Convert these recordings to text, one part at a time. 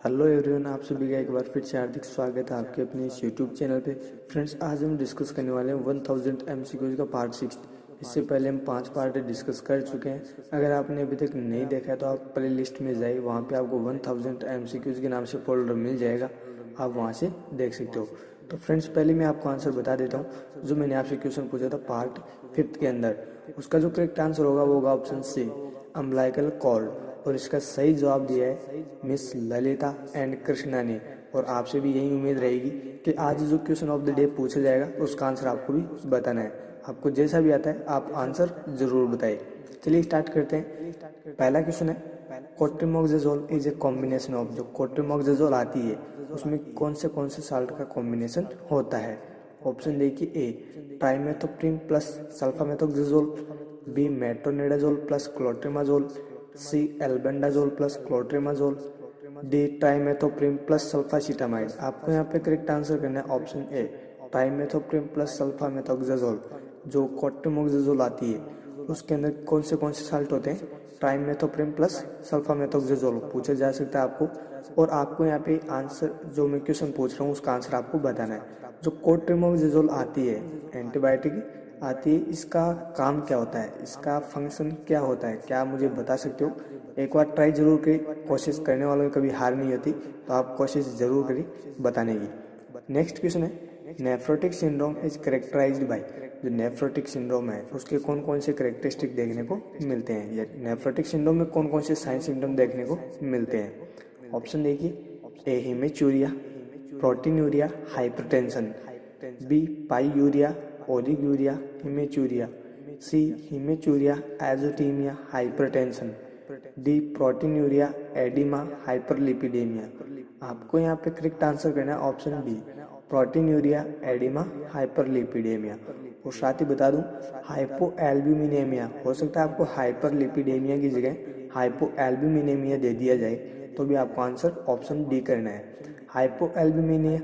Hello everyone, आप सभी का एक बार फिर से हार्दिक स्वागत है आपके अपने इस यूट्यूब चैनल पे। फ्रेंड्स, आज हम डिस्कस करने वाले हैं 1000 एमसीक्यूज का पार्ट 6। इससे पहले हम 5 पार्ट डिस्कस कर चुके हैं। अगर आपने अभी तक नहीं देखा है तो आप प्ले लिस्ट में जाइए, वहाँ पे आपको 1000 एमसीक्यूज के नाम से फोल्डर मिल जाएगा, आप वहाँ से देख सकते हो। तो फ्रेंड्स, पहले मैं आपको आंसर बता देता हूँ। जो मैंने आपसे क्वेश्चन पूछा था पार्ट 5 के अंदर, उसका जो करेक्ट आंसर होगा वो होगा ऑप्शन सी, अम्बिलिकल कॉर्ड। और इसका सही जवाब दिया है मिस ललिता एंड कृष्णा ने। और आपसे भी यही उम्मीद रहेगी कि आज जो क्वेश्चन ऑफ द डे पूछा जाएगा उसका आंसर आपको भी बताना है। आपको जैसा भी आता है आप आंसर जरूर बताइए। चलिए स्टार्ट करते हैं। पहला क्वेश्चन है, कोट्रिमोक्सेजोल इज ए कॉम्बिनेशन ऑफ। जो कोट्रिमोक्सेजोल आती है उसमें कौन से साल्ट का कॉम्बिनेशन होता है? ऑप्शन देखिए, A trimethoprim plus sulfamethoxazole, B metronidazole plus clotrimazole, C albendazole plus clotrimazole, D trimethoprim plus sulfacetamide. आपको यहाँ पे करेक्ट आंसर करना है option A, trimethoprim plus sulfamethoxazole. जो कोट्रिमोक्सेजोल आती है उसके अंदर कौन से साल्ट होते हैं? ट्राइमेथोप्रिम प्लस सल्फामेथोक्सेजोल पूछा जा सकता है आपको। और आपको यहाँ पे आंसर जो मैं क्वेश्चन पूछ रहा हूँ उसका आंसर आपको बताना है। जो कोट्रिमोक्सेजोल आती है, एंटीबायोटिक आती है, इसका काम क्या होता है, इसका फंक्शन क्या होता है, क्या मुझे बता सकते हो? एक बार ट्राई जरूर करिए, कोशिश करने वालों में कभी हार नहीं होती, तो आप कोशिश जरूर करिए बताने की। नेक्स्ट क्वेश्चन है, nephrotic syndrome is characterised by. जो नेफ्रोटिक सिंड्रोम है उसके कौन कौन से करेक्टरिस्टिक देखने को मिलते हैं, या नेफ्रोटिक सिंड्रोम में कौन कौन से साइन सिम्टम देखने को मिलते हैं? ऑप्शन देखिए, A haematuria, proteinuria, hypertension, B pyuria, oliguria, haematuria, C haematuria, azotaemia, hypertension, D proteinuria, oedema, hyperlipidaemia. आपको यहाँ पे करेक्ट आंसर करना है option B, proteinuria, oedema, hyperlipidaemia. और साथ ही बता दूं, हाइपोएल्ब्यूमिनेमिया हो सकता है आपको हाइपरलिपिडेमिया की जगह हाइपोएल्ब्यूमिनेमिया दे दिया जाए, तो भी आपको आंसर ऑप्शन डी करना है, हाइपोएल्ब्यूमिनिया।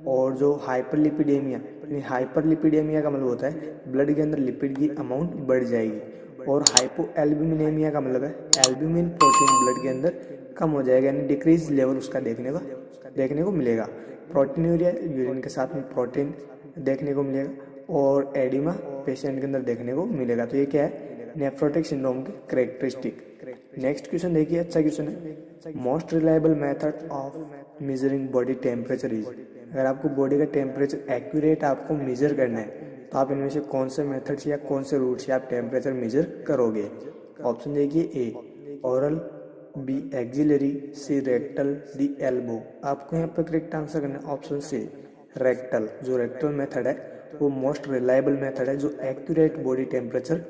और जो हाइपरलिपिडेमिया, हाइपरलिपिडेमिया का मतलब होता है ब्लड के अंदर लिपिड की अमाउंट बढ़ जाएगी, और हाइपोएल्ब्यूमिनेमिया का मतलब है एल्ब्यूमिन प्रोटीन ब्लड के अंदर कम हो जाएगा, यानी डिक्रीज लेवल उसका देखने को मिलेगा। प्रोटीनूरिया, यूरिन के साथ में प्रोटीन देखने को मिलेगा, और एडिमा पेशेंट के अंदर देखने को मिलेगा। तो ये क्या है? नेफ्रोटिक सिंड्रोम की करेक्टरिस्टिक। नेक्स्ट क्वेश्चन देखिए, अच्छा क्वेश्चन है, most reliable method of measuring body temperature is. अगर आपको बॉडी का टेम्परेचर एक्यूरेट आपको मेजर करना है तो आप इनमें से कौन से मेथड से या कौन से रूट से आप टेम्परेचर मेजर करोगे? ऑप्शन देखिए, ए ओरल, बी एक्सिलरी, सी रेक्टल, डी एल्बो। आपको यहाँ पर करेक्ट आंसर करना है ऑप्शन सी, रेक्टल। जो रेक्टल मेथड है वो मोस्ट रिलायबल मेथड है जो एक्यूरेट बॉडी टेम्परेचर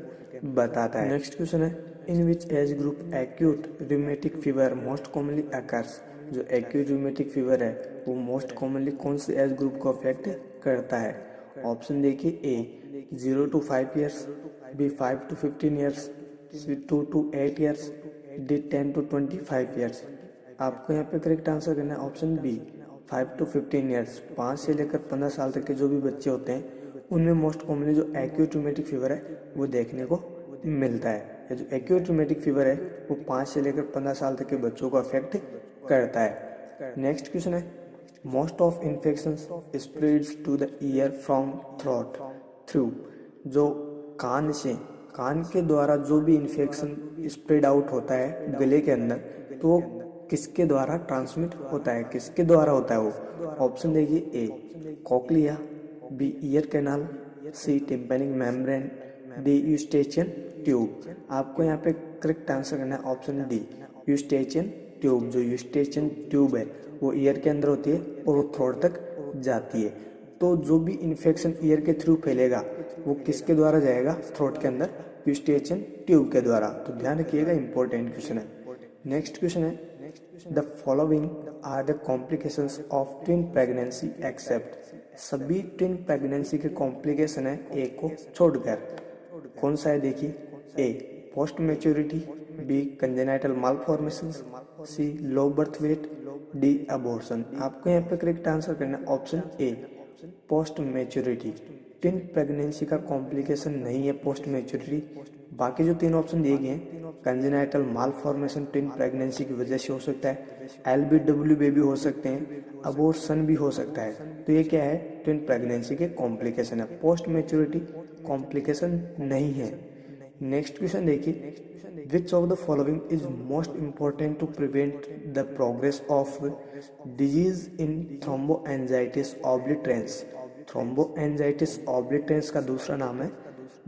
बताता है। नेक्स्ट क्वेश्चन है, in which age group acute rheumatic fever most commonly occurs. जो एक्यूट रूमेटिक फीवर है वो मोस्ट कॉमनली कौन से एज ग्रुप को अफेक्ट करता है? ऑप्शन देखिए, A 0 to 5 years, B 5 to 15 years, C 2 to 8 years, D 10 to 25 years. आपको यहाँ पे करेक्ट आंसर करना है ऑप्शन बी, 5 to 15 ईयर्स। 5 से लेकर 15 साल तक के जो भी बच्चे होते हैं उनमें मोस्ट कॉमनली जो एक्यूट रूमेटिक फीवर है वो देखने को मिलता है। जो एक्यूट रूमेटिक फीवर है वो 5 से लेकर 15 साल तक के बच्चों को अफेक्ट करता है। नेक्स्ट क्वेश्चन है, most of infections spreads to the ear from throat through. जो कान के द्वारा जो भी इन्फेक्शन स्प्रेड आउट होता है गले के अंदर, तो किसके द्वारा ट्रांसमिट होता है, किसके द्वारा होता है वो? ऑप्शन देखिए, ए कॉक्लिया, बी ईयर कैनाल, सी tympanic membrane, D Eustachian tube. आपको यहाँ पे करेक्ट आंसर करना है ऑप्शन डी, यूस्टेचियन ट्यूब। जो यूस्टेचियन ट्यूब है वो ईयर के अंदर होती है और वो थ्रोट तक जाती है। तो जो भी इन्फेक्शन ईयर के थ्रू फैलेगा वो किसके द्वारा जाएगा थ्रोट के अंदर? यूस्टेचियन ट्यूब के द्वारा। तो ध्यान रखिएगा, इंपॉर्टेंट क्वेश्चन है। नेक्स्ट क्वेश्चन है, the following are the complications of twin pregnancy except. सभी ट्विन प्रेगनेंसी के कॉम्प्लिकेशन है एक को छोड़कर। कौन सा है देखिए, A post maturity, B congenital malformations, C low birth weight, D abortion. आपको यहाँ पे करेक्ट आंसर करना है option A, post maturity. Twin pregnancy का कॉम्प्लिकेशन नहीं है पोस्ट मैच्योरिटी। बाकी जो 3 ऑप्शन दिए गए हैं कंजेनाइटल मालफॉर्मेशन ट्विन प्रेगनेंसी की वजह से हो सकता है, LBW बेबी हो सकते हैं, अबॉर्शन भी हो सकता है। तो ये क्या है, ट्विन प्रेगनेंसी के कॉम्प्लिकेशन है, पोस्ट मैच्योरिटी कॉम्प्लिकेशन नहीं है। नेक्स्ट क्वेश्चन देखिए, which of the following is most important to prevent the progress of disease in thromboangiitis obliterans. Thromboangiitis obliterans का दूसरा नाम है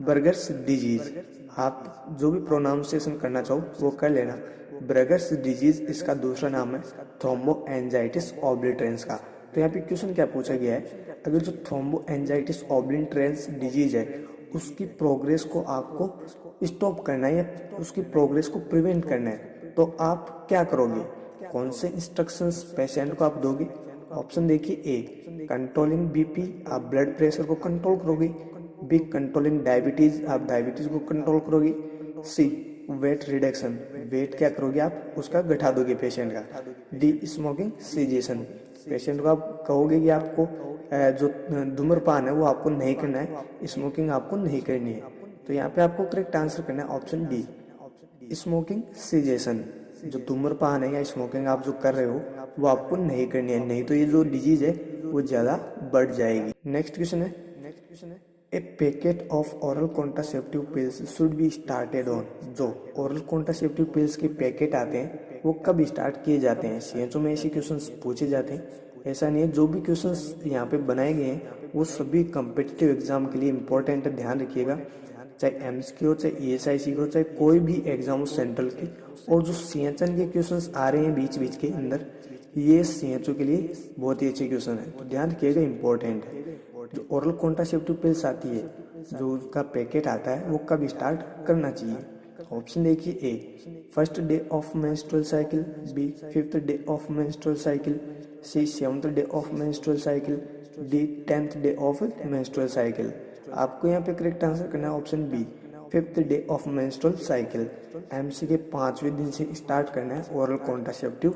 बर्गर्स डिजीज। आप जो भी प्रोनाउंसिएशन करना चाहो वो कर लेना। बर्गर्स डिजीज इसका दूसरा नाम है थ्रोम्बोएंजाइटिस ऑब्लिटरेंस का। तो यहाँ पे क्वेश्चन क्या पूछा गया है, अगर जो थ्रोम्बोएंजाइटिस ऑब्लिटरेंस डिजीज है उसकी प्रोग्रेस को आपको स्टॉप करना है या उसकी प्रोग्रेस को प्रिवेंट करना है, तो आप क्या करोगे, कौन से इंस्ट्रक्शंस पेशेंट को आप दोगे। ऑप्शन देखिए, ए कंट्रोलिंग बीपी, आप ब्लड प्रेशर को कंट्रोल करोगे। बी कंट्रोलिंग डायबिटीज, आप डायबिटीज को कंट्रोल करोगे। सी वेट रिडक्शन, वेट क्या करोगे आप उसका घटा दोगे पेशेंट का। डी स्मोकिंग सीजेशन, पेशेंट को आप कहोगे कि आपको जो धूम्रपान है वो आपको नहीं करना है, स्मोकिंग आपको नहीं करनी है। तो यहाँ पे आपको करेक्ट आंसर करना है ऑप्शन डी स्मोकिंग सीजेशन। जो धूम्रपान है या स्मोकिंग आप जो कर रहे हो वो आपको नहीं करनी है, नहीं तो ये जो डिजीज है वो ज्यादा बढ़ जाएगी। नेक्स्ट क्वेश्चन है, a packet of oral contraceptive pills should be started on. जो ओरल कॉन्ट्रासेप्टिव पिल्स के पैकेट आते हैं वो कब स्टार्ट किए जाते हैं। सीएचओ में ऐसे क्वेश्चंस पूछे जाते हैं। ऐसा नहीं है, जो भी क्वेश्चंस यहाँ पे बनाए गए हैं वो सभी कम्पिटिटिव एग्जाम के लिए इंपॉर्टेंट है, ध्यान रखिएगा। चाहे एमसीक्यू हो, चाहे ईएसआईसी हो, चाहे कोई भी एग्जाम हो सेंट्रल की। और जो सीएचएन के क्वेश्चंस आ रहे हैं बीच बीच के अंदर, ये सीएचओ के लिए बहुत ही अच्छे क्वेश्चन है, तो ध्यान रखिएगा, इंपॉर्टेंट है। जो ओरल कॉन्ट्रासेप्टिव पिल्स आती है, जो उसका पैकेट आता है वो कब स्टार्ट करना चाहिए। ऑप्शन देखिए, A first day of menstrual cycle, B fifth day of menstrual cycle, C seventh day of menstrual cycle, D 10th day of menstrual cycle. आपको यहाँ पे करेक्ट आंसर करना है option B fifth day of menstrual cycle. MC के 5वें दिन से start करना है ओरल कॉन्ट्रासेप्टिव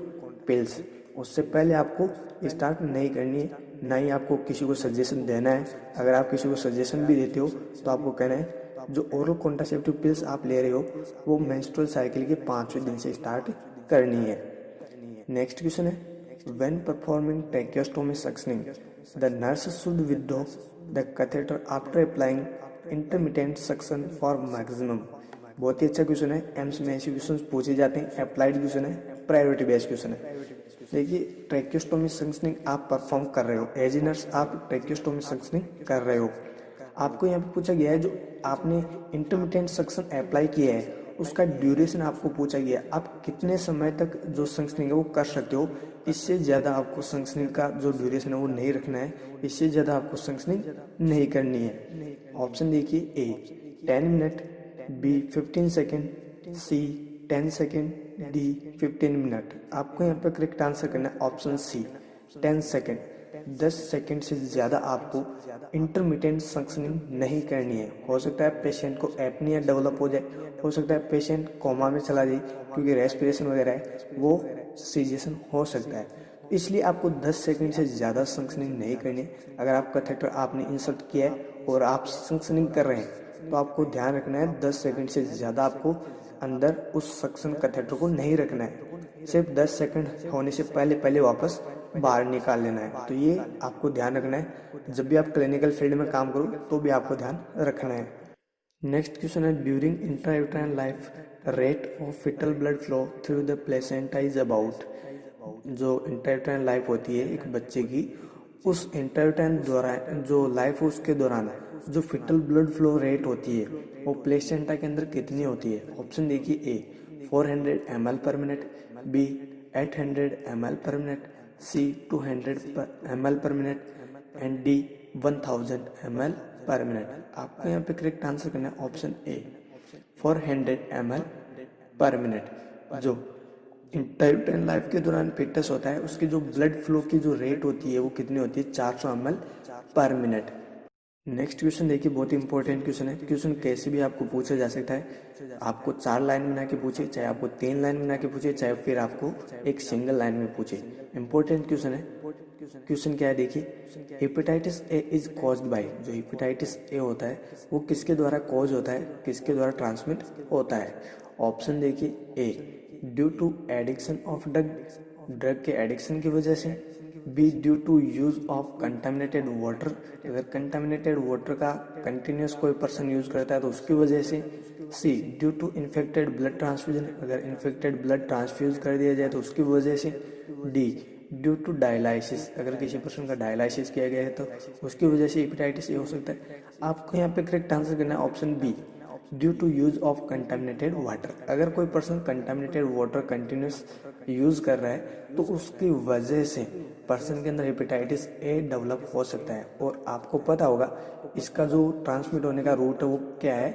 पिल्स, उससे पहले आपको स्टार्ट नहीं करनी है, ना ही आपको किसी को सजेशन देना है। अगर आप किसी को सजेशन भी देते हो तो आपको कहना है जो ओरल कॉन्ट्रासेप्टिव पिल्स आप ले रहे हो वो मेंस्ट्रुअल साइकिल के 5वें दिन से स्टार्ट करनी है। नेक्स्ट क्वेश्चन है, when performing tracheostomy suctioning the nurse should withdraw the catheter after applying intermittent suction for maximum. बहुत ही अच्छा क्वेश्चन है, एम्स में ऐसे क्वेश्चन पूछे जाते हैं। अप्लाइड क्वेश्चन है, प्रायोरिटी बेस्ड क्वेश्चन है। देखिए, ट्रैकियोस्टोमी सक्शनिंग आप परफॉर्म कर रहे हो, एज ए नर्स आप ट्रैकियोस्टोमी सक्शनिंग कर रहे हो। आपको यहाँ पे पूछा गया है जो आपने इंटरमिटेंट सक्शन अप्लाई किया है उसका ड्यूरेशन आपको पूछा गया है, आप कितने समय तक जो सक्शनिंग है वो कर सकते हो। इससे ज़्यादा आपको सक्शनिंग का जो ड्यूरेशन है वो नहीं रखना है, इससे ज़्यादा आपको सक्शनिंग नहीं करनी है। ऑप्शन देखिए, ए 10 मिनट, बी 15 सेकेंड, सी 10 सेकेंड, डी 15 मिनट। आपको यहाँ पे करेक्ट आंसर करना है ऑप्शन सी 10 सेकेंड। 10 सेकेंड से ज़्यादा आपको इंटरमिटेंट सक्शनिंग नहीं करनी है। हो सकता है पेशेंट को एपनिया डेवलप हो जाए, हो सकता है पेशेंट कोमा में चला जाए क्योंकि रेस्पिरेशन वगैरह है, वो सीजेशन हो सकता है। इसलिए आपको 10 सेकेंड से ज़्यादा सक्शनिंग नहीं करनी है। अगर आप कैथेटर आपने इंसर्ट किया है और आप सक्शनिंग कर रहे हैं तो आपको ध्यान रखना है 10 सेकेंड से ज़्यादा आपको अंदर उस सक्शन कैथेटर को नहीं रखना है। सिर्फ 10 सेकेंड होने से पहले पहले वापस बाहर निकाल लेना है। तो ये आपको ध्यान रखना है, जब भी आप क्लिनिकल फील्ड में काम करो तो भी आपको ध्यान रखना है। नेक्स्ट क्वेश्चन है, during intrauterine life rate of fetal blood flow through the placenta is about. जो इंट्रायूटेराइन लाइफ होती है एक बच्चे की, उस इंट्रायूटेराइन दौरान जो लाइफ है उसके दौरान जो फिटल ब्लड फ्लो रेट होती है वो प्लेसेंटा के अंदर कितनी होती है। ऑप्शन देखिए, A 400 ml per minute, B 800 ml per minute, C 200 ml per minute and D 1000 ml per minute. आपको यहाँ पे करेक्ट आंसर करना है option A 400 ml per minute. जो इंट्रायूटेराइन लाइफ के दौरान फिटस होता है उसकी जो ब्लड फ्लो की जो रेट होती है वो कितनी होती है, 400 ml per minute. Next question देखिए, बहुत ही इंपॉर्टेंट क्वेश्चन है। क्वेश्चन कैसे भी आपको पूछा जा सकता है, आपको 4 लाइन बना के पूछे, चाहे आपको 3 लाइन बना के पूछे, चाहे फिर आपको एक सिंगल लाइन में पूछे। इंपॉर्टेंट क्वेश्चन है। क्वेश्चन क्या है देखिए, hepatitis A is caused by. जो हेपेटाइटिस ए होता है वो किसके द्वारा कॉज होता है, किसके द्वारा ट्रांसमिट होता है। ऑप्शन देखिए A due to addiction of drug के एडिक्शन की वजह से, B due to use of contaminated water, अगर कंटामिनेटेड वाटर का कंटिन्यूस कोई पर्सन यूज करता है तो उसकी वजह से, C due to infected blood transfusion, अगर इन्फेक्टेड ब्लड ट्रांसफ्यूज कर दिया जाए तो उसकी वजह से, डी ड्यू टू डायलाइसिस, अगर किसी पर्सन का डायलाइसिस किया गया है तो उसकी वजह से हेपेटाइटिस ए हो सकता है। आपको यहाँ पे करेक्ट आंसर करना है option B due to use of contaminated water, अगर कोई person contaminated water continuous use कर रहा है तो उसकी वजह से पर्सन के अंदर हेपेटाइटिस ए डेवलप हो सकता है। और आपको पता होगा इसका जो ट्रांसमिट होने का रूट है वो क्या है,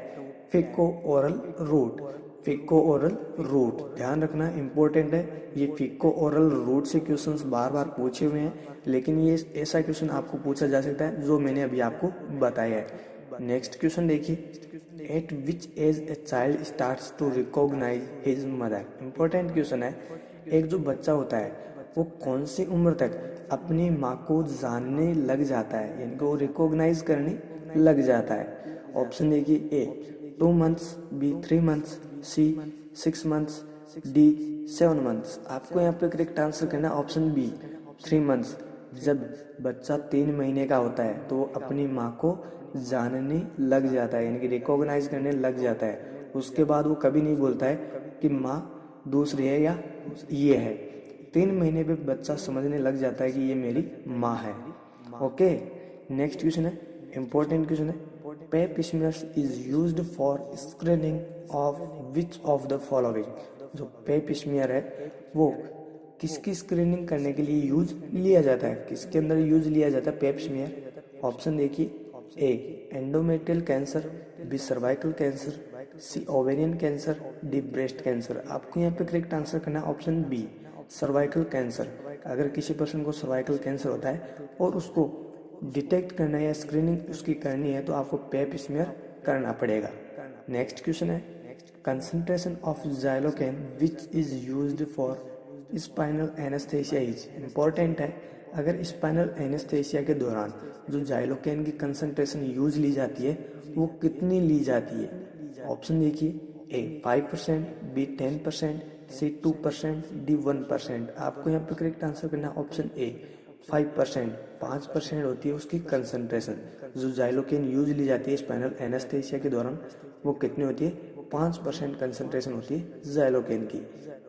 Fico oral route, Fico oral route, ध्यान रखना इंपॉर्टेंट है। ये फिको ओरल रूट से क्वेश्चंस बार बार पूछे हुए हैं, लेकिन ये ऐसा क्वेश्चन आपको पूछा जा सकता है जो मैंने अभी आपको बताया है। नेक्स्ट क्वेश्चन देखिए, at which age a child starts to recognise his mother, important question है। एक जो बच्चा होता है वो कौन सी उम्र तक अपनी माँ को जानने लग जाता है, यानी कि वो रिकॉग्नाइज करने लग जाता है। ऑप्शन देखिए ए 2 months, बी 3 months, सी 6 months, डी 7 months। आपको यहाँ पे करेक्ट आंसर करना है ऑप्शन बी 3 months। जब बच्चा 3 महीने का होता है तो वो अपनी माँ को जानने लग जाता है, यानी कि रिकॉग्नाइज करने लग जाता है। उसके बाद वो कभी नहीं बोलता है कि माँ दूसरी है या ये है। 3 महीने पे बच्चा समझने लग जाता है कि ये मेरी माँ है। ओके, नेक्स्ट क्वेश्चन है, इंपॉर्टेंट क्वेश्चन है, Pap smears is used for screening of which of the following, जो पेप स्मीयर है वो किसकी स्क्रीनिंग करने के लिए यूज लिया जाता है, किसके अंदर यूज लिया जाता है पेप स्मीयर। ऑप्शन देखिए, A endometrial cancer, B cervical cancer, C ovarian cancer, D breast cancer. आपको यहाँ पे करेक्ट आंसर करना है ऑप्शन बी सर्वाइकल कैंसर। अगर किसी पर्सन को सर्वाइकल कैंसर होता है और उसको डिटेक्ट करना है या स्क्रीनिंग उसकी करनी है तो आपको पेप स्मीयर करना पड़ेगा। नेक्स्ट क्वेश्चन है, concentration of xylocaine which is used for spinal anaesthesia is, important है। अगर स्पाइनल एनेस्थेसिया के दौरान जो जाइलोकेन की कंसंट्रेशन यूज ली जाती है वो कितनी ली जाती है। ऑप्शन देखिए, ए 5%, बी 10%, सी 2%, डी 1%। आपको यहाँ पे करेक्ट आंसर करना है ऑप्शन ए 5%, 5% होती है उसकी कंसंट्रेशन। जो जाइलोकेन यूज ली जाती है स्पाइनल एनेस्थेसिया के दौरान वो कितनी होती है, 5% कंसंट्रेशन होती है जाइलोकेन की।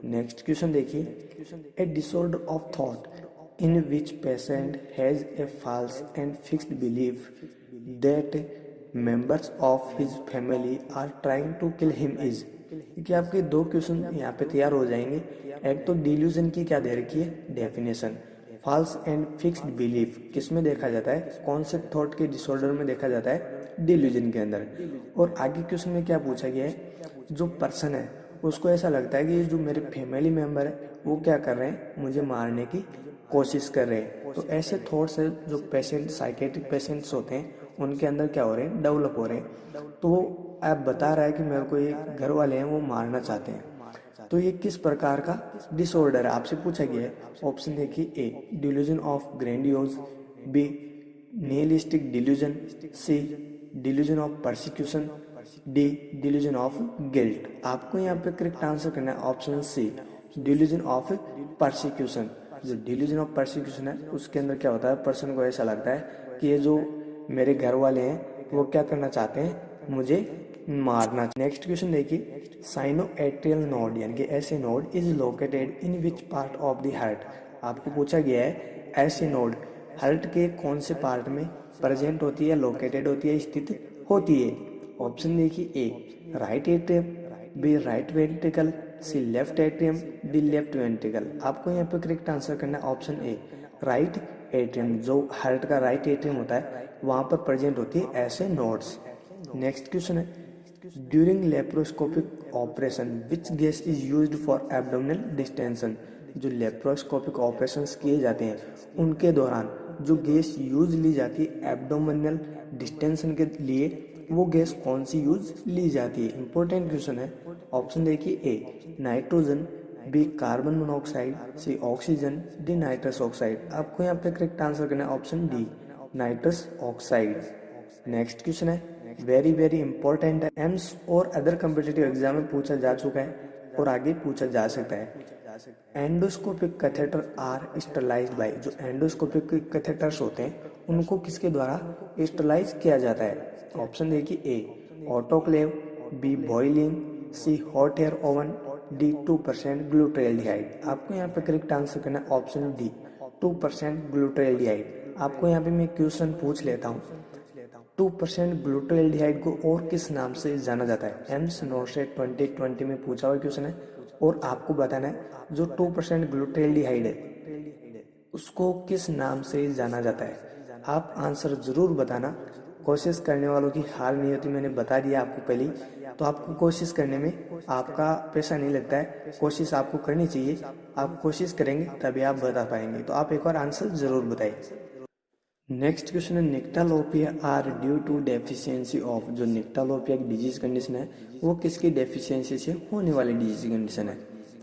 नेक्स्ट क्वेश्चन देखिए, a disorder of thought in which patient has a false and fixed belief that members of his family are trying to kill him is, कि आपके 2 क्वेश्चन यहाँ पे तैयार हो जाएंगे। एक तो डिल्यूजन की क्या दे रखी है definition, false and fixed belief किस में देखा जाता है, कौन से थॉट के डिसऑर्डर में देखा जाता है, डिल्यूजन के अंदर। और आगे क्वेश्चन में क्या पूछा गया है, जो पर्सन है उसको ऐसा लगता है कि जो मेरे फैमिली मेम्बर है वो क्या कर रहे हैं, मुझे मारने की कोशिश कर रहे हैं। तो ऐसे थॉट्स है जो पेशेंट साइकेट्रिक पेशेंट्स होते हैं उनके अंदर क्या हो रहे हैं, डेवलप हो रहे हैं। तो वो आप बता रहा है कि मेरे को ये घर वाले हैं वो मारना चाहते हैं। तो ये किस प्रकार का डिसऑर्डर है आपसे पूछा गया है। ऑप्शन देखिए, A delusion of grandiose, B nihilistic delusion, C delusion of persecution, D delusion of guilt. आपको यहाँ पे करेक्ट आंसर करना है option C delusion of persecution. जो डिल्यूजन ऑफ परसिक्यूशन है उसके अंदर क्या होता है, पर्सन को ऐसा लगता है कि ये जो मेरे घर वाले हैं वो क्या करना चाहते हैं, मुझे मारना। नेक्स्ट क्वेश्चन देखिए, साइनोएट्रियल नोड यानी कि ऐसे node is located in which part of the heart. आपको पूछा गया है ऐसे नोड हार्ट के कौन से पार्ट में प्रेजेंट होती है, लोकेटेड होती है, स्थित होती है। ऑप्शन देखिए, A right atrium, B right ventricle, C left atrium, D left ventricle. आपको यहाँ पे करेक्ट आंसर करना है ऑप्शन ए राइट एट्रियम। जो हार्ट का राइट एट्रियम होता है वहां पर प्रेजेंट होती है ऐसे नोड्स। नेक्स्ट क्वेश्चन है, during laparoscopic operation which gas is used for abdominal distension. जो लेप्रोस्कोपिक ऑपरेशन किए जाते हैं उनके दौरान जो गैस यूज ली जाती है एब्डोमिनल डिस्टेंशन के लिए वो गैस कौन सी यूज ली जाती है, इंपॉर्टेंट क्वेश्चन है। ऑप्शन देखिए, A nitrogen, B carbon monoxide, C oxygen, D nitrous oxide. आपको यहाँ पे करेक्ट आंसर करना है option D nitrous oxide. Next question है, वेरी वेरी इंपॉर्टेंट है, एम्स और अदर कम्पिटिटिव एग्जाम में पूछा जा चुका है और आगे पूछा जा सकता है। Endoscopic catheter are sterilised by, जो एंडोस्कोपिक कैथेटर्स होते हैं उनको किसके द्वारा स्टरलाइज किया जाता है? ऑप्शन देखिए, A autoclave, B boiling, C hot air oven, D 2% glutaraldehyde. आपको यहाँ पे करेक्ट आंसर करना है ऑप्शन डी 2% ग्लूटाल्डिहाइड। आपको यहाँ पे मैं क्वेश्चन पूछ लेता हूँ, 2% ग्लूटाल्डिहाइड को और किस नाम से जाना जाता है? एम्स नोटसेट 2020 में पूछा हुआ क्वेश्चन है और आपको बताना है जो 2% ग्लूटाल्डिहाइड है उसको किस नाम से जाना जाता है। आप आंसर जरूर बताना, कोशिश करने वालों की हार नहीं होती, मैंने बता दिया आपको पहले ही। तो आपको कोशिश करने में आपका पैसा नहीं लगता है, कोशिश आपको करनी चाहिए। आप कोशिश करेंगे तभी आप बता पाएंगे। तो आप एक बार आंसर जरूर बताइए। नेक्स्ट क्वेश्चन है, nyctalopia are due to deficiency of. जो निक्टालोपिया की डिजीज कंडीशन है वो किसकी डेफिशिएंसी से होने वाली डिजीज कंडीशन है?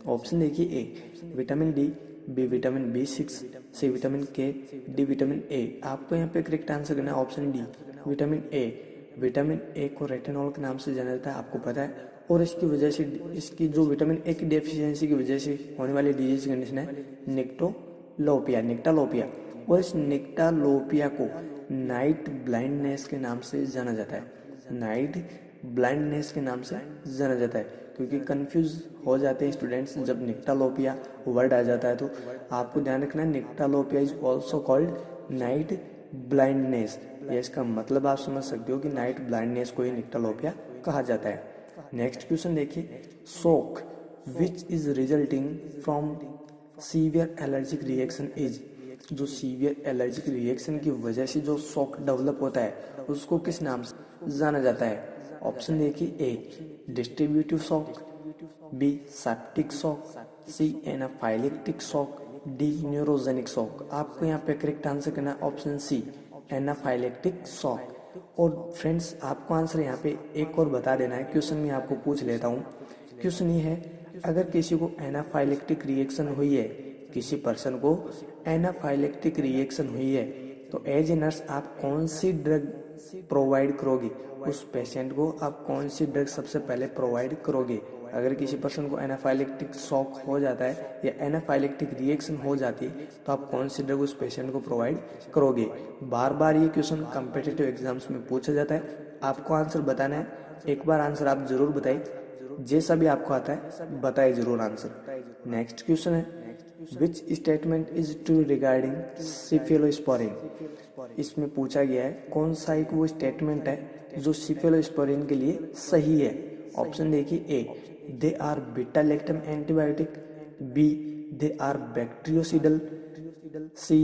ऑप्शन देखिए, A vitamin D, B vitamin B6, C vitamin K, D vitamin A. आपको यहाँ पे करेक्ट आंसर करना है option D vitamin A. Vitamin A को रेटिनॉल के नाम से जाना जाता है, आपको पता है। और इसकी वजह से, इसकी जो विटामिन ए की डेफिशिएंसी की वजह से होने वाली डिजीज कंडीशन है निक्टालोपिया। और इस निक्टालोपिया को नाइट ब्लाइंडनेस के नाम से जाना जाता है, नाइट ब्लाइंडनेस के नाम से जाना जाता है। क्योंकि कंफ्यूज हो जाते हैं स्टूडेंट्स जब निक्टालोपिया वर्ड आ जाता है, तो आपको ध्यान रखना है nyctalopia is also called night blindness. ये इसका मतलब आप समझ सकते हो कि नाइट ब्लाइंडनेस को ही निक्टालोपिया कहा जाता है। नेक्स्ट क्वेश्चन देखिए, shock which is resulting from severe allergic reaction is. जो सीवियर एलर्जिक रिएक्शन की वजह से जो शॉक डेवलप होता है उसको किस नाम से जाना जाता है? ऑप्शन देखिए, A distributive shock, B septic shock, C anaphylactic shock, D neurogenic shock. आपको यहाँ पे करेक्ट आंसर करना है ऑप्शन सी एनाफाइलेक्टिक शॉक। और फ्रेंड्स आपको आंसर यहाँ पे एक और बता देना है, क्वेश्चन में आपको पूछ लेता हूँ। क्वेश्चन ये है, अगर किसी को एनाफाइलेक्टिक रिएक्शन हुई है, किसी पर्सन को एनाफाइलेक्टिक रिएक्शन हुई है, तो एज ए नर्स आप कौन सी ड्रग प्रोवाइड करोगे? उस पेशेंट को आप कौन सी ड्रग सबसे पहले प्रोवाइड करोगे? अगर किसी पर्सन को एनाफाइलेक्टिक शॉक हो जाता है या एनाफाइलेक्टिक रिएक्शन हो जाती है तो आप कौन सी ड्रग उस पेशेंट को प्रोवाइड करोगे? बार बार ये क्वेश्चन कॉम्पिटिटिव एग्जाम्स में पूछा जाता है, आपको आंसर बताना है। एक बार आंसर आप जरूर बताइए, जैसा भी आपको आता है बताइए जरूर आंसर। नेक्स्ट क्वेश्चन है, which statement is true regarding cephalosporin. इसमें पूछा गया है कौन सा एक वो स्टेटमेंट है जो सिफेलोस्पोरिन के लिए सही है। ऑप्शन देखिए, A they are beta lactam antibiotic, B they are bactericidal, C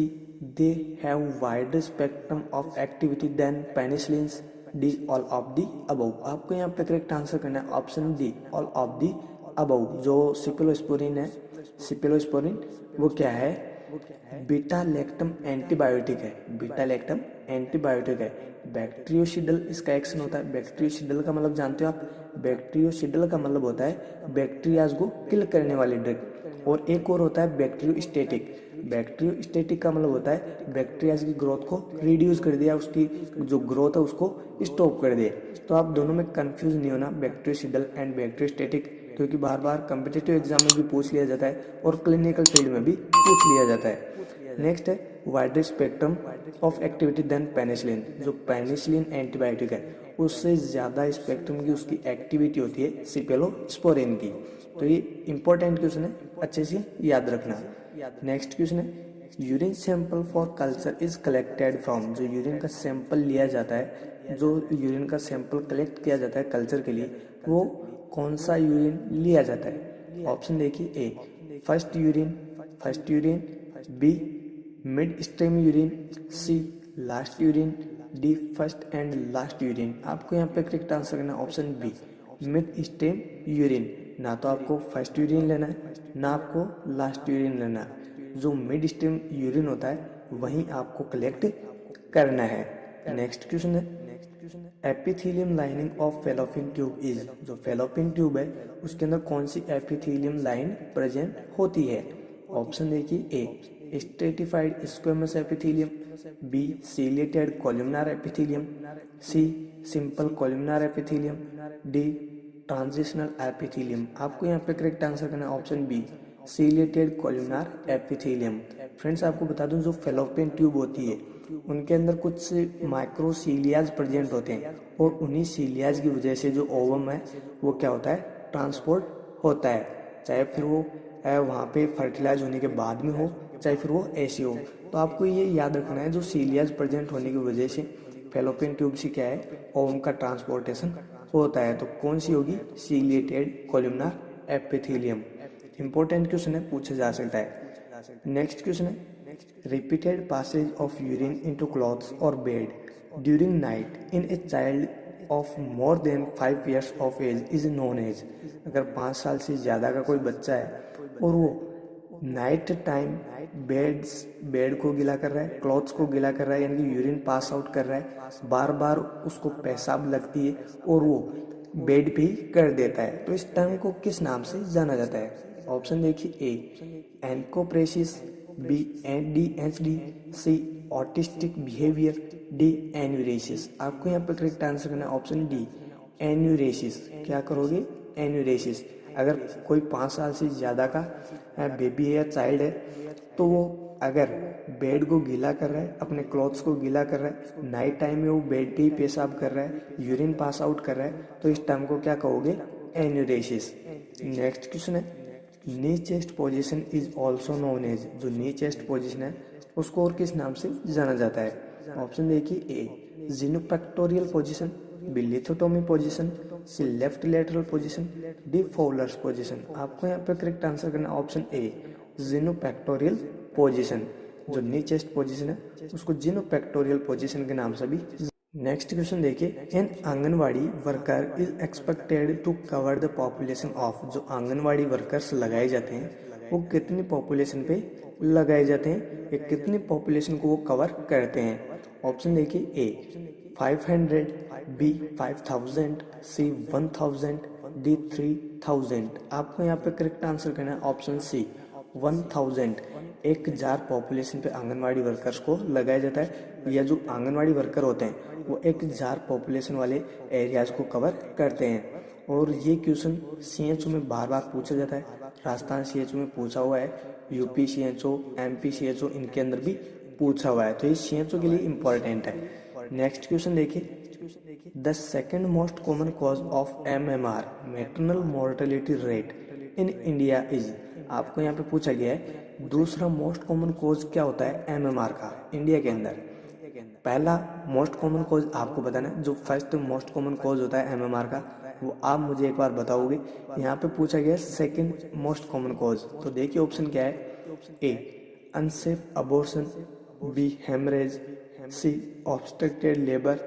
they have wider spectrum of activity than penicillins, D all of the above. आपको यहाँ पे करेक्ट आंसर करना है option D all of the above. जो cephalosporin है, cephalosporin वो क्या है? बीटा लैक्टम एंटीबायोटिक है, बीटा लैक्टम एंटीबायोटिक है। बैक्टीरियोसिडल इसका एक्शन होता है। बैक्टीरियोसिडल का मतलब जानते हो आप? बैक्टीरियोसिडल का मतलब होता है बैक्टीरियाज को किल करने वाली ड्रग। और एक और होता है बैक्टीरियोस्टेटिक। बैक्टीरियोस्टेटिक का मतलब होता है बैक्टीरियाज की ग्रोथ को रिड्यूस कर दिया, उसकी जो ग्रोथ है उसको स्टॉप कर दिया। तो आप दोनों में कंफ्यूज नहीं होना, बैक्टीरियोसिडल एंड बैक्टीरियोस्टेटिक, क्योंकि बार बार कम्पिटिटिव एग्जाम में भी पूछ लिया जाता है और क्लिनिकल फील्ड में भी पूछ लिया जाता है। नेक्स्ट है wider spectrum of activity than penicillin. जो पेनिसिलिन एंटीबायोटिक है उससे ज़्यादा स्पेक्ट्रम की उसकी एक्टिविटी होती है सिफेलोस्पोरिन की। तो ये इंपॉर्टेंट क्वेश्चन है, अच्छे से याद रखना। नेक्स्ट क्वेश्चन है, urine sample for culture is collected from. जो यूरिन का सैंपल लिया जाता है, जो यूरिन का सैंपल कलेक्ट किया जाता है कल्चर के लिए, वो कौन सा यूरिन लिया जाता है? ऑप्शन देखिए, A first urine, B mid stream urine, C last urine, D first and last urine. आपको यहाँ पे करेक्ट आंसर करना option B mid stream urine. ना तो आपको फर्स्ट यूरिन लेना है ना आपको लास्ट यूरिन लेना है। जो मिड स्ट्रीम यूरिन होता है वहीं आपको कलेक्ट करना है। नेक्स्ट क्वेश्चन है, epithelium lining of fallopian tube is. जो फैलोपियन ट्यूब है उसके अंदर कौन सी एपिथेलियम लाइन प्रेजेंट होती है? ऑप्शन देखिए, A stratified squamous epithelium, B ciliated columnar epithelium, C simple columnar epithelium, D transitional epithelium. आपको यहाँ पे करेक्ट आंसर करना है option B ciliated columnar epithelium. Friends आपको बता दूं जो फेलोपियन ट्यूब होती है उनके अंदर कुछ माइक्रोसीलियाज प्रेजेंट होते हैं और उन्हीं सीलियाज की वजह से जो ओवम है वो क्या होता है ट्रांसपोर्ट होता है, चाहे फिर वो वहाँ पे फर्टिलाइज होने के बाद में हो चाहे फिर वो ऐसे हो। तो आपको ये याद रखना है जो सीलियाज प्रेजेंट होने की वजह से फेलोपियन ट्यूब से क्या है ओवम का ट्रांसपोर्टेशन होता है। तो कौन सी होगी ciliated columnar epithelium. Important question है, पूछा जा सकता है। नेक्स्ट क्वेश्चन है repeated passage of urine into clothes और bed during night in a child of more than 5 years of age is known as. अगर 5 साल से ज़्यादा का कोई बच्चा है और वो नाइट टाइम बेड को गीला कर रहा है, क्लॉथ्स को गीला कर रहा है, यानी कि यूरिन पास आउट कर रहा है, बार बार उसको पेशाब लगती है और वो बेड पे ही कर देता है, तो इस टर्म को किस नाम से जाना जाता है। ऑप्शन देखिए ए एनकोप्रेसिस, बी ADHD, सी ऑटिस्टिक बिहेवियर, डी एन्यूरेसिस। आपको यहाँ पे करेक्ट आंसर करना है ऑप्शन डी एन्यूरेसिस। क्या करोगे एन्यूरेसिस। अगर कोई 5 साल से ज़्यादा का बेबी है या चाइल्ड है तो वो अगर बेड को गीला कर रहा है, अपने क्लॉथ्स को गीला कर रहा है, नाइट टाइम में वो बेड पे ही पेशाब कर रहा है, यूरिन पास आउट कर रहा है, तो इस टर्म को क्या कहोगे एन्यूरेसिस। नेक्स्ट क्वेश्चन है knee chest position is also known as. जो नी चेस्ट पोजीशन है उसको और किस नाम से जाना जाता है। ऑप्शन देखिए A genupectoral position, B lithotomy position, C left lateral position, D Fowler's position. आपको यहाँ पे करेक्ट आंसर करना ऑप्शन ए जिनोपेक्टोरियल पोजीशन। जो नी चेस्ट पोजीशन है उसको जिनोपेक्टोरियल पोजीशन के नाम से भी। नेक्स्ट क्वेश्चन देखिए an anganwadi worker is expected to cover the population of. जो आंगनवाड़ी वर्कर्स लगाए जाते हैं वो कितनी पॉपुलेशन पे लगाए जाते हैं, ये कितनी पॉपुलेशन को वो कवर करते हैं। ऑप्शन देखिए ए 500, बी 5000, सी 1000, डी 3000। आपको यहाँ पे करेक्ट आंसर करना है ऑप्शन सी 1000। 1000 पॉपुलेशन पे आंगनवाड़ी वर्कर्स को लगाया जाता है। या जो आंगनवाड़ी वर्कर होते हैं वो 1000 पॉपुलेशन वाले एरियाज को कवर करते हैं। और ये क्वेश्चन CHO में बार बार पूछा जाता है। राजस्थान CHO में पूछा हुआ है, UP CHO, MP CHO इनके अंदर भी पूछा हुआ है, तो ये CHO के लिए इम्पोर्टेंट है। नेक्स्ट क्वेश्चन देखिए the second most common cause of MMR maternal mortality rate in India is. आपको यहाँ पे पूछा गया है दूसरा मोस्ट कॉमन कॉज क्या होता है MMR का इंडिया के अंदर। पहला मोस्ट कॉमन कॉज आपको बताना है, जो फर्स्ट मोस्ट कॉमन कॉज होता है MMR का वो आप मुझे एक बार बताओगे। यहाँ पे पूछा गया सेकंड मोस्ट कॉमन कॉज, तो देखिए ऑप्शन क्या है A unsafe abortion, B haemorrhage, C obstructed labour,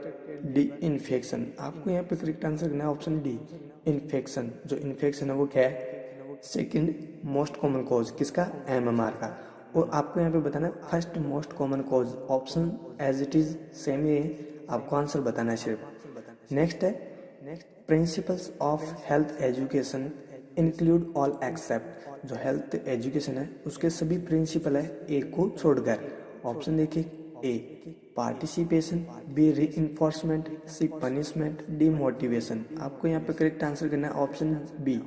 D infection. आपको यहाँ पे करेक्ट आंसर करना है ऑप्शन डी इन्फेक्शन। जो इन्फेक्शन है वो क्या है सेकंड मोस्ट कॉमन कॉज किसका MMR का। और आपको यहाँ पे बताना है first most common cause. Option as it is same ही है, आपको आंसर बताना है सिर्फ। नेक्स्ट है principles of health education include all except. जो हेल्थ एजुकेशन है उसके सभी प्रिंसिपल है एक को छोड़कर। ऑप्शन देखिए ए पार्टिसिपेशन, बी री इन्फोर्समेंट, सी पनिशमेंट, डी मोटिवेशन। आपको यहाँ पे करेक्ट आंसर करना है ऑप्शन बी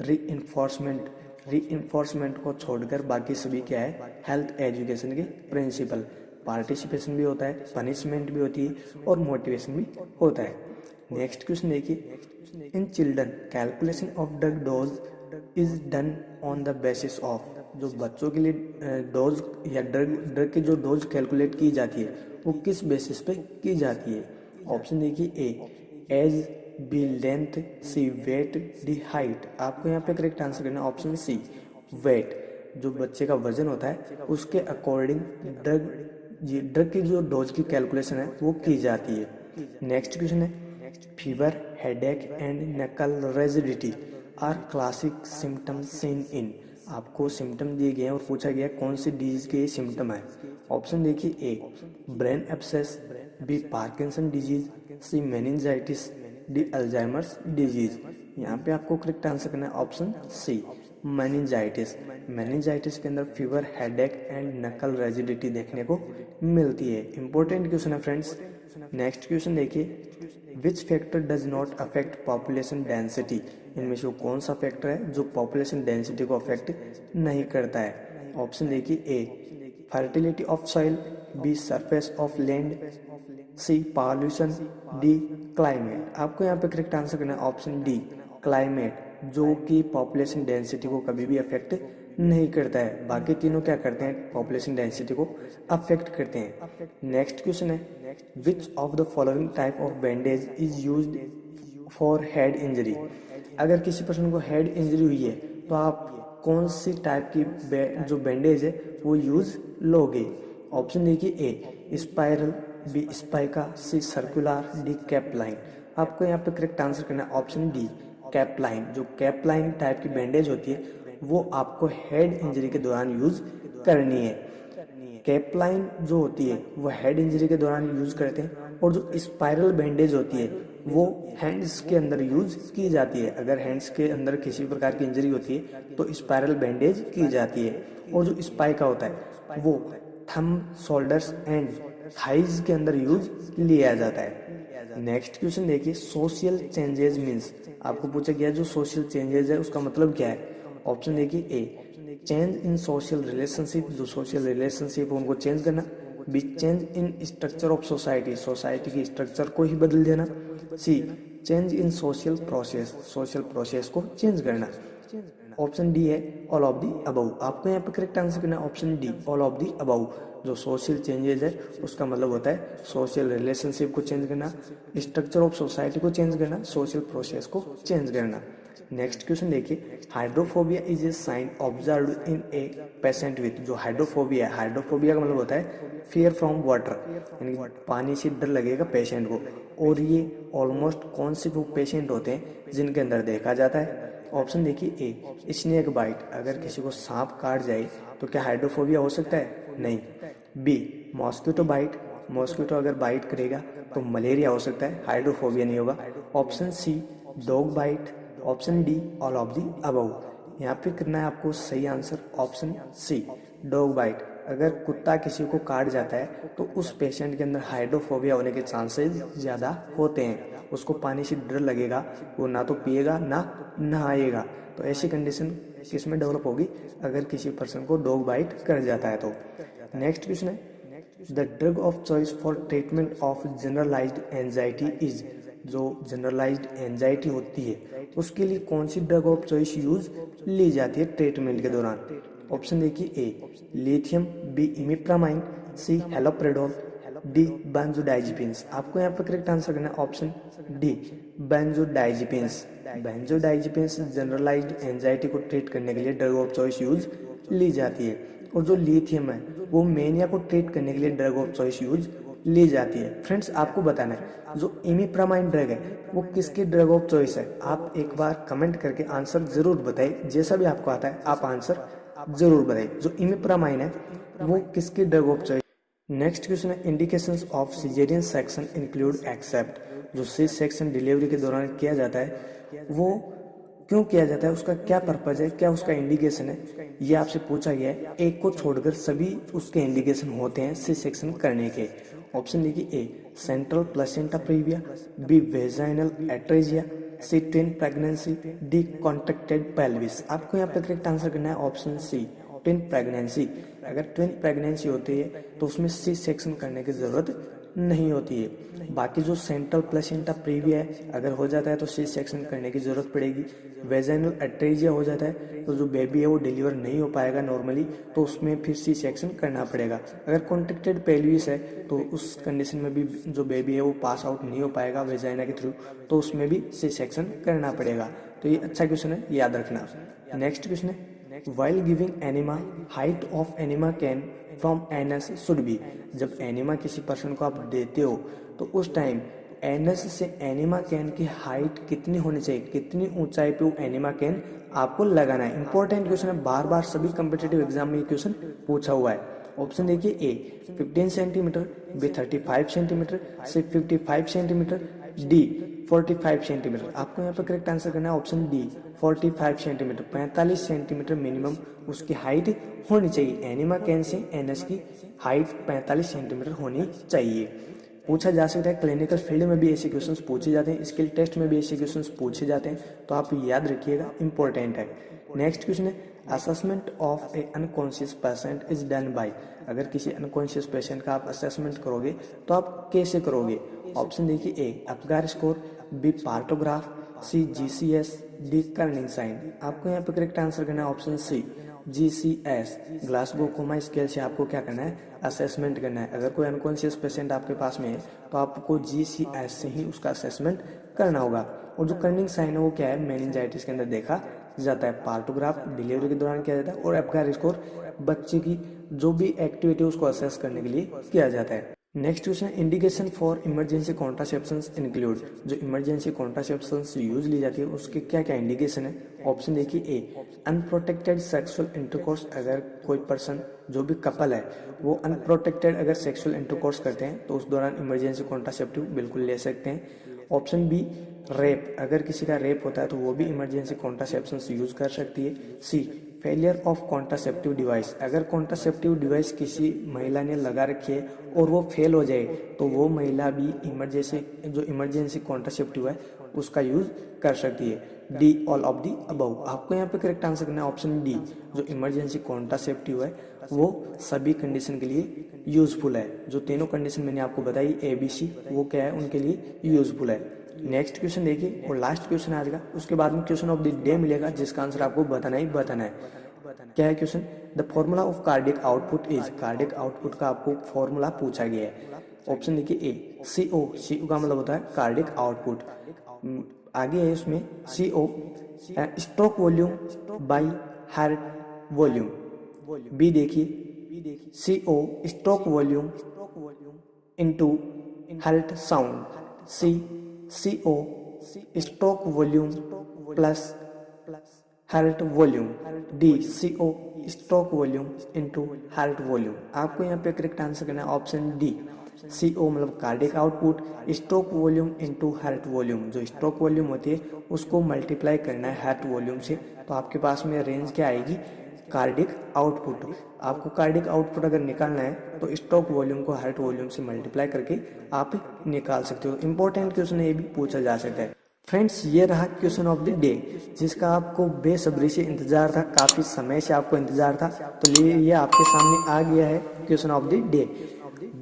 री इन्फोर्समेंट। री इन्फोर्समेंट को छोड़कर बाकी सभी क्या है हेल्थ एजुकेशन के प्रिंसिपल। पार्टिसिपेशन भी होता है, पनिशमेंट भी होती है और मोटिवेशन भी होता है। नेक्स्ट क्वेश्चन देखिए in children calculation of drug dose is done on the basis of. जो बच्चों के लिए डोज या ड्रग की जो डोज कैलकुलेट की जाती है वो किस बेसिस पे की जाती है। ऑप्शन देखिए ए एज, बी लेंथ, सी वेट, डी हाइट। आपको यहाँ पे करेक्ट आंसर करना है ऑप्शन सी वेट। जो बच्चे का वजन होता है उसके अकॉर्डिंग ड्रग की जो डोज की कैलकुलेशन है वो की जाती है। नेक्स्ट क्वेश्चन है fever, headache and nuchal rigidity are classic symptoms seen in. आपको सिम्टम दिए गए हैं और पूछा गया कौन सी डिजीज के ये सिम्टम है। ऑप्शन देखिए A brain abscess, B Parkinson disease, C meningitis, D Alzheimer's disease. यहाँ पे आपको करेक्ट आंसर करना है ऑप्शन सी मेनिंजाइटिस। मेनिंजाइटिस के अंदर फीवर, हेडेक एंड नकल रेजिडिटी देखने को मिलती है। इंपॉर्टेंट क्वेश्चन है फ्रेंड्स। नेक्स्ट क्वेश्चन देखिए, which factor does not affect population density. इनमें से कौन सा फैक्टर है जो पॉपुलेशन डेंसिटी को अफेक्ट नहीं करता है। ऑप्शन देखिए, A fertility of soil, B surface of land, C pollution, D climate. आपको यहाँ पे करेक्ट आंसर करना है ऑप्शन डी क्लाइमेट, जो कि पॉपुलेशन डेंसिटी को कभी भी अफेक्ट नहीं करता है। बाकी तीनों क्या करते हैं, पॉपुलेशन डेंसिटी को अफेक्ट करते हैं। नेक्स्ट क्वेश्चन है, विच of the following type of bandage is used for head injury. अगर किसी पर्सन को हेड इंजरी हुई है तो आप कौन सी टाइप की जो बैंडेज है वो यूज लोगे। ऑप्शन देखिए, ए स्पाइरल, बी स्पाइका, सी सर्कुलर, डी कैपलाइन। आपको यहाँ पे करेक्ट आंसर करना है ऑप्शन डी कैपलाइन। जो कैपलाइन टाइप की बैंडेज होती है वो आपको हेड इंजरी के दौरान यूज करनी है। कैपलाइन जो होती है वो हेड इंजरी के दौरान यूज करते हैं, और जो स्पाइरल बैंडेज होती है वो हैंड्स के अंदर यूज की जाती है। अगर हैंड्स के अंदर किसी प्रकार की इंजरी होती है तो स्पाइरल बैंडेज की जाती है, और जो स्पाइका होता है वो थंब, शोल्डर्स एंड थाइज के अंदर यूज लिया जाता है। नेक्स्ट क्वेश्चन देखिए, सोशल चेंजेस मीन्स। आपको पूछा गया जो सोशल चेंजेस है उसका मतलब क्या है। ऑप्शन देखिए, A change in social relationship, जो सोशल रिलेशनशिप है उनको चेंज करना, B change in structure of society, society की स्ट्रक्चर को ही बदल देना, C change in social process, social process को चेंज करना। ऑप्शन डी है ऑल ऑफ दी अबव। आपको यहाँ पे करेक्ट आंसर करना है option D all of the above. जो सोशल चेंजेस है उसका मतलब होता है सोशल रिलेशनशिप को चेंज करना, स्ट्रक्चर ऑफ सोसाइटी को चेंज करना, सोशल प्रोसेस को चेंज करना। नेक्स्ट क्वेश्चन देखिए, hydrophobia is a sign observe in a patient with. जो हाइड्रोफोबिया है, हाइड्रोफोबिया का मतलब होता है फियर फ्रॉम वाटर, यानी पानी से डर लगेगा पेशेंट को। और ये ऑलमोस्ट कौन से वो पेशेंट होते हैं जिनके अंदर देखा जाता है। ऑप्शन देखिए, ए स्नेक बाइट, अगर किसी को सांप काट जाए तो क्या हाइड्रोफोबिया हो सकता है, नहीं। बी मॉस्किटो बाइट, मॉस्किटो अगर बाइट करेगा तो मलेरिया हो सकता है, हाइड्रोफोबिया नहीं होगा। Option C dog bite, option D all of the above. यहाँ पे करना है आपको सही answer option C dog bite. अगर कुत्ता किसी को काट जाता है तो उस पेशेंट के अंदर हाइड्रोफोबिया होने के चांसेस ज़्यादा होते हैं। उसको पानी से डर लगेगा, वो ना तो पिएगा ना नहाएगा। तो ऐसी कंडीशन किस में डेवलप होगी, अगर किसी पर्सन को डॉग बाइट कर जाता है तो। नेक्स्ट क्वेश्चन है, the drug of choice for treatment of generalised anxiety is. जो जनरलाइज्ड एंजाइटी होती है उसके लिए कौन सी ड्रग ऑफ चॉइस यूज ली जाती है ट्रीटमेंट के दौरान। ऑप्शन देखिए, A lithium, B imipramine, C haloperidol, D benzodiazepines. आपको यहाँ पर करेक्ट आंसर करना है option D benzodiazepines. Benzodiazepines generalised anxiety को ट्रीट करने के लिए ड्रग ऑफ चॉइस यूज ली जाती है। और जो लिथियम है वो मेनिया को ट्रीट करने के लिए ड्रग ऑफ चॉइस यूज ली जाती है। फ्रेंड्स आपको बताना है जो इमिप्रामाइन ड्रग है वो किसकी ड्रग ऑफ चॉइस है। आप एक बार कमेंट करके आंसर जरूर बताइए, जैसा भी आपको आता है आप आंसर जरूर बताइए। जो इमिप्रामाइन है वो किसकी drug of choice. Next question है, indications of caesarean section include except. जो सी सेक्शन डिलीवरी के दौरान किया जाता है वो क्यों किया जाता है, उसका क्या पर्पज है, क्या उसका इंडिकेशन है, ये आपसे पूछा गया है। एक को छोड़कर सभी उसके इंडिकेशन होते हैं सी सेक्शन करने के। ऑप्शन देखिए, A central placenta praevia, B vaginal atresia, C twin pregnancy, D contracted pelvis. आपको यहाँ पे करेक्ट आंसर करना है ऑप्शन सी ट्विन प्रेगनेंसी। अगर ट्विन प्रेगनेंसी होती है तो उसमें सी सेक्शन करने की जरूरत नहीं होती है। बाकी जो सेंट्रल प्लेसेंटा प्रीविया है अगर हो जाता है तो सी सेक्शन करने की जरूरत पड़ेगी। वेजाइनल एट्रेजिया हो जाता है तो जो बेबी है वो डिलीवर नहीं हो पाएगा नॉर्मली, तो उसमें फिर सी सेक्शन करना पड़ेगा। अगर कॉन्ट्रैक्टेड पेल्विस है तो उस कंडीशन में भी जो बेबी है वो पास आउट नहीं हो पाएगा वेजाइना के थ्रू, तो उसमें भी सी सेक्शन करना पड़ेगा। तो ये अच्छा क्वेश्चन है, याद रखना। नेक्स्ट क्वेश्चन है, while giving enema height of enema can from anus should be। जब एनिमा किसी पर्सन को आप देते हो तो उस टाइम एनस से एनिमा कैन की हाइट कितनी होनी चाहिए, कितनी ऊंचाई पे वो एनिमा कैन आपको लगाना है। इंपॉर्टेंट क्वेश्चन है, बार बार सभी कम्पिटेटिव एग्जाम में ये क्वेश्चन पूछा हुआ है। ऑप्शन देखिए, ए 15 सेंटीमीटर, बी 35 सेंटीमीटर, सी 55 सेंटीमीटर, डी 45 सेंटीमीटर। आपको यहाँ पे करेक्ट आंसर करना है option D 45 centimetre. 45 centimetre minimum उसकी हाइट होनी चाहिए। एनिमा कैन से एनस की हाइट 45 सेंटीमीटर होनी चाहिए। पूछा जा सकता है क्लिनिकल फील्ड में भी ऐसे क्वेश्चंस पूछे जाते हैं, स्किल टेस्ट में भी ऐसे क्वेश्चंस पूछे जाते हैं, तो आप याद रखिएगा, इंपॉर्टेंट है। नेक्स्ट क्वेश्चन है assessment of A unconscious patient is done by. अगर किसी अनकॉन्शियस पेशेंट का आप असेसमेंट करोगे तो आप कैसे करोगे? ऑप्शन देखिए, A Apgar score, B partograph, C GCS, D Kernig sign. आपको यहाँ पे करेक्ट आंसर करना है option C GCS, Glasgow coma scale से आपको क्या करना है? असेसमेंट करना है। अगर कोई अनकॉन्शियस पेशेंट आपके पास में है तो आपको जीसीएस से ही उसका असेसमेंट करना होगा। और जो कर्निंग साइन है वो क्या है? मेनिंजाइटिस के अंदर देखा जाता है। पार्टोग्राफ डिलीवरी के दौरान किया जाता है और अप्गार स्कोर बच्चे की जो भी एक्टिविटी उसको असेस करने के लिए किया जाता है। Next question, indication for emergency contraceptions include. जो इमरजेंसी कॉन्ट्रासेप्शंस यूज ली जाती है उसके क्या क्या इंडिकेशन है? ऑप्शन देखिए, ए अनप्रोटेक्टेड सेक्सुअल इंटरकोर्स। अगर कोई पर्सन जो भी कपल है वो अनप्रोटेक्टेड अगर सेक्सुअल इंटरकोर्स करते हैं तो उस दौरान इमरजेंसी कॉन्ट्रासेप्टिव बिल्कुल ले सकते हैं। ऑप्शन बी रेप, अगर किसी का रेप होता है तो वो भी इमरजेंसी कॉन्ट्रासेप्शंस यूज कर सकती है। सी फेलियर ऑफ कॉन्ट्रासेप्टिव डिवाइस, अगर कॉन्ट्रासेप्टिव डिवाइस किसी महिला ने लगा रखी है और वो फेल हो जाए तो वो महिला भी इमरजेंसी कॉन्ट्रासेप्टिव है उसका यूज कर सकती है। D all of the above. आपको यहाँ पे करेक्ट आंसर करना है ऑप्शन डी, जो इमरजेंसी कॉन्ट्रासेप्टिव है वो सभी कंडीशन के लिए यूजफुल है। जो तीनों कंडीशन मैंने आपको बताई ABC, वो क्या है? उनके लिए यूजफुल है। नेक्स्ट क्वेश्चन देखिए और लास्ट क्वेश्चन आज का, उसके बाद में क्वेश्चन ऑफ द डे मिलेगा जिसका आंसर आपको बताना ही बताना है। क्या है question? The formula of cardiac output is. Cardiac output का आपको फॉर्मूला पूछा गया है। ऑप्शन देखिए, ए CO का मतलब होता है कार्डिक आउटपुट। आगे है उसमें CO stroke volume by heart volume. B देखिए CO stroke volume into heart sound. C CO stroke volume plus heart volume. D CO stroke volume into heart volume. आपको यहाँ पे करेक्ट आंसर करना है option D CO मतलब cardiac output, stroke volume into heart volume. जो stroke volume होती है उसको मल्टीप्लाई करना है हार्ट वॉल्यूम से, तो आपके पास में रेंज क्या आएगी? Cardiac output. आपको कार्डिक आउटपुट अगर निकालना है तो स्ट्रोक वॉल्यूम को हार्ट वॉल्यूम से मल्टीप्लाई करके आप निकाल सकते हो। इंपॉर्टेंट क्वेश्चन ये भी पूछा जा सकता है। फ्रेंड्स, ये रहा क्वेश्चन ऑफ द डे जिसका आपको बेसब्री से इंतजार था, काफी समय से आपको इंतजार था, तो ये आपके सामने आ गया है question of the day.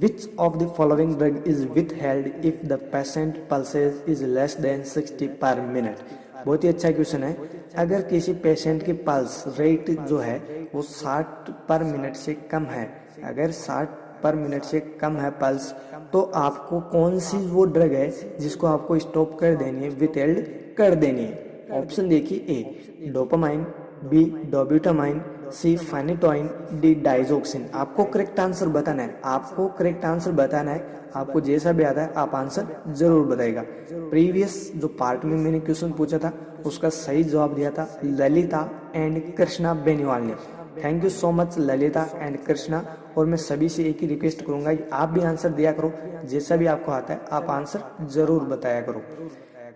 Which of the following drug is withheld if the patient pulses is less than 60 per minute? बहुत ही अच्छा क्वेश्चन है। अगर किसी पेशेंट की पल्स रेट जो है वो 60 पर मिनट से कम है, अगर 60 पर मिनट से कम है पल्स, तो आपको कौन सी वो ड्रग है जिसको आपको स्टॉप कर देनी है, विथहेल्ड कर देनी है? ऑप्शन देखिए, ए डोपामाइन, बी डोब्यूटामाइन, सी फानिटोइन, डी डाइजोक्सिन। आपको करेक्ट आंसर बताना है, आपको करेक्ट आंसर बताना है। आपको जैसा भी आता है आप आंसर जरूर बताइएगा। प्रीवियस जो पार्ट में मैंने क्वेश्चन पूछा था उसका सही जवाब दिया था ललिता एंड कृष्णा बेनीवाल ने। Thank you so much Lalita and Krishna. और मैं सभी से एक ही रिक्वेस्ट करूंगा कि आप भी आंसर दिया करो, जैसा भी आपको आता है आप आंसर जरूर बताया करो।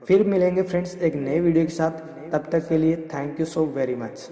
फिर मिलेंगे फ्रेंड्स एक नए वीडियो के साथ, तब तक के लिए thank you so very much.